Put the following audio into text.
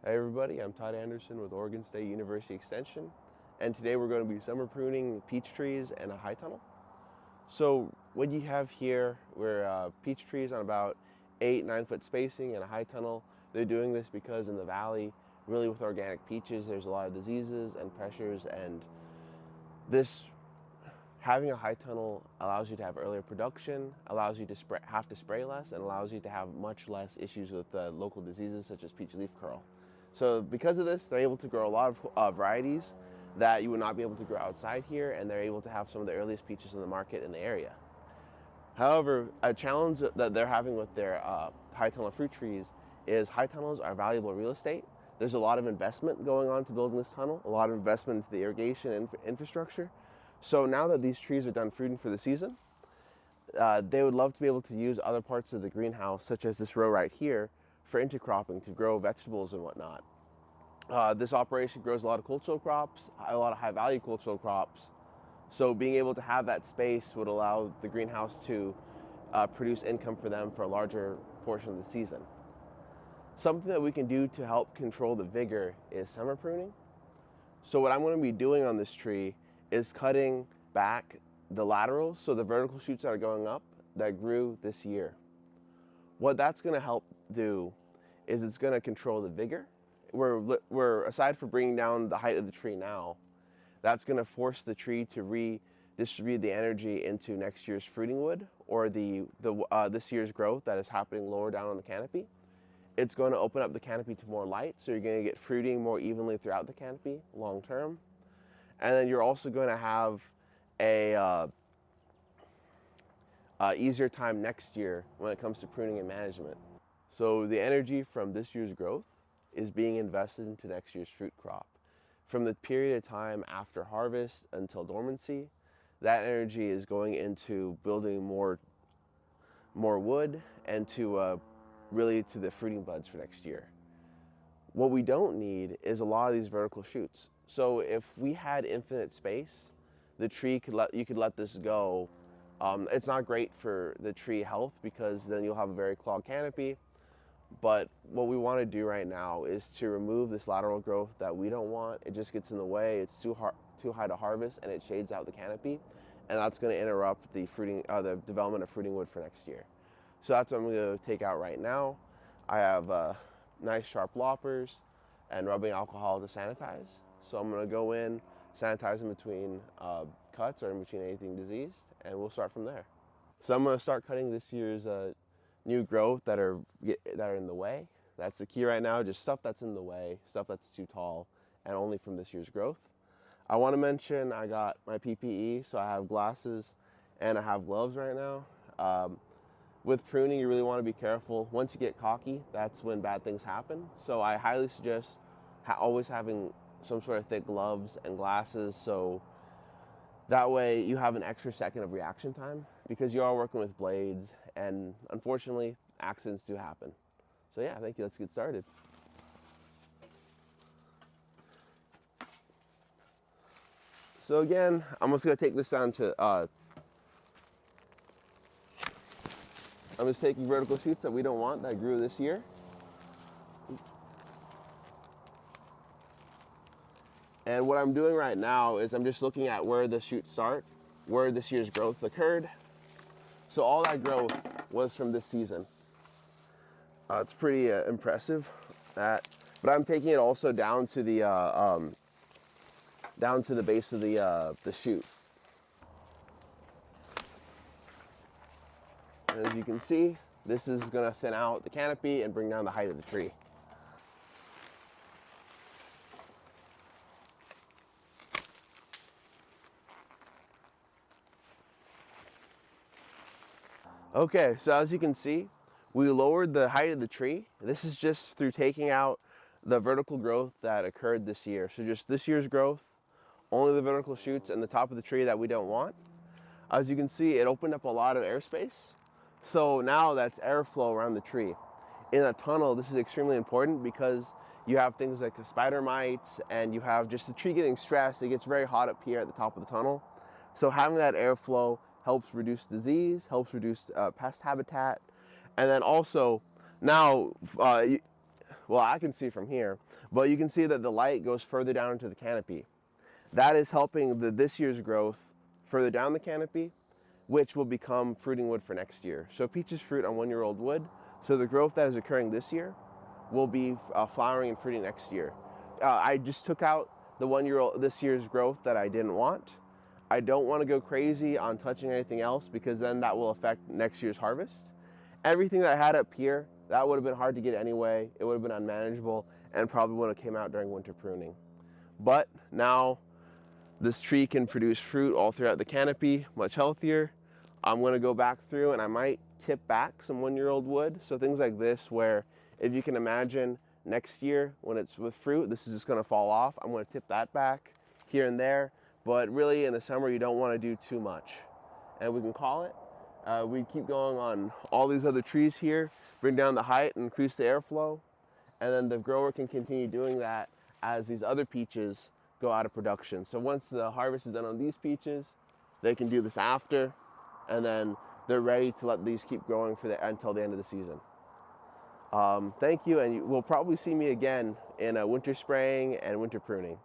Hi everybody, I'm Todd Anderson with Oregon State University Extension, and today we're going to be summer pruning peach trees and a high tunnel. So what you have here, we're peach trees on about 8-9 foot spacing and a high tunnel. They're doing this because in the valley, really with organic peaches, there's a lot of diseases and pressures, and this having a high tunnel allows you to have earlier production, allows you to have to spray less, and allows you to have much less issues with local diseases such as peach leaf curl. So because of this, they're able to grow a lot of varieties that you would not be able to grow outside here, and they're able to have some of the earliest peaches in the market in the area. However, a challenge that they're having with their high tunnel fruit trees is high tunnels are valuable real estate. There's a lot of investment going on to building this tunnel, a lot of investment into the irrigation and infrastructure. So now that these trees are done fruiting for the season, they would love to be able to use other parts of the greenhouse, such as this row right here, for intercropping to grow vegetables and whatnot. This operation grows a lot of cultural crops, a lot of high-value cultural crops. So being able to have that space would allow the greenhouse to produce income for them for a larger portion of the season. Something that we can do to help control the vigor is summer pruning. So what I'm going to be doing on this tree is cutting back the laterals, so the vertical shoots that are going up that grew this year. What that's going to help do is it's going to control the vigor. We're aside from bringing down the height of the tree now, that's going to force the tree to redistribute the energy into next year's fruiting wood or this year's growth that is happening lower down on the canopy. It's going to open up the canopy to more light, so you're going to get fruiting more evenly throughout the canopy long term. And then you're also going to have a easier time next year when it comes to pruning and management. So the energy from this year's growth is being invested into next year's fruit crop. From the period of time after harvest until dormancy, that energy is going into building more wood and to really to the fruiting buds for next year. What we don't need is a lot of these vertical shoots. So if we had infinite space, the tree you could let this go. It's not great for the tree health because then you'll have a very clogged canopy. But what we want to do right now is to remove this lateral growth that we don't want. It just gets in the way. It's too high to harvest, and it shades out the canopy, and that's going to interrupt the development of fruiting wood for next year. So that's what I'm going to take out right now. I have nice sharp loppers and rubbing alcohol to sanitize. So I'm going to go in, sanitize in between cuts or in between anything diseased, and we'll start from there. So I'm going to start cutting this year's new growth that are in the way. That's the key right now, just stuff that's in the way, stuff that's too tall, and only from this year's growth. I want to mention I got my PPE, so I have glasses and I have gloves right now. With pruning, you really want to be careful. Once you get cocky, that's when bad things happen. So I highly suggest always having some sort of thick gloves and glasses, so that way you have an extra second of reaction time, because you are working with blades and unfortunately accidents do happen. So yeah, thank you. Let's get started. So again, I'm just going to take this down to I'm just taking vertical shoots that we don't want that grew this year. And what I'm doing right now is I'm just looking at where the shoots start, where this year's growth occurred. So all that growth was from this season. It's pretty impressive. But I'm taking it also down to the base of the shoot. And as you can see, this is going to thin out the canopy and bring down the height of the tree. Okay, so as you can see, we lowered the height of the tree. This is just through taking out the vertical growth that occurred this year. So just this year's growth, only the vertical shoots and the top of the tree that we don't want. As you can see, it opened up a lot of airspace. So now that's airflow around the tree. In a tunnel, this is extremely important because you have things like spider mites and you have just the tree getting stressed. It gets very hot up here at the top of the tunnel. So having that airflow helps reduce disease, helps reduce pest habitat. And then also now well, I can see from here, but you can see that the light goes further down into the canopy. That is helping this year's growth further down the canopy, which will become fruiting wood for next year. So peaches fruit on 1-year-old wood. So the growth that is occurring this year will be flowering and fruiting next year. I just took out the this year's growth that I didn't want. I don't want to go crazy on touching anything else because then that will affect next year's harvest. Everything that I had up here, that would have been hard to get anyway. It would have been unmanageable and probably would have came out during winter pruning. But now this tree can produce fruit all throughout the canopy, much healthier. I'm going to go back through and I might tip back some 1-year-old wood. So things like this, where if you can imagine next year when it's with fruit, this is just going to fall off. I'm going to tip that back here and there. But really in the summer, you don't want to do too much. And we can call it. We keep going on all these other trees here, bring down the height and increase the airflow. And then the grower can continue doing that as these other peaches go out of production. So once the harvest is done on these peaches, they can do this after, and then they're ready to let these keep growing until the end of the season. Thank you, and you will probably see me again in winter spraying and winter pruning.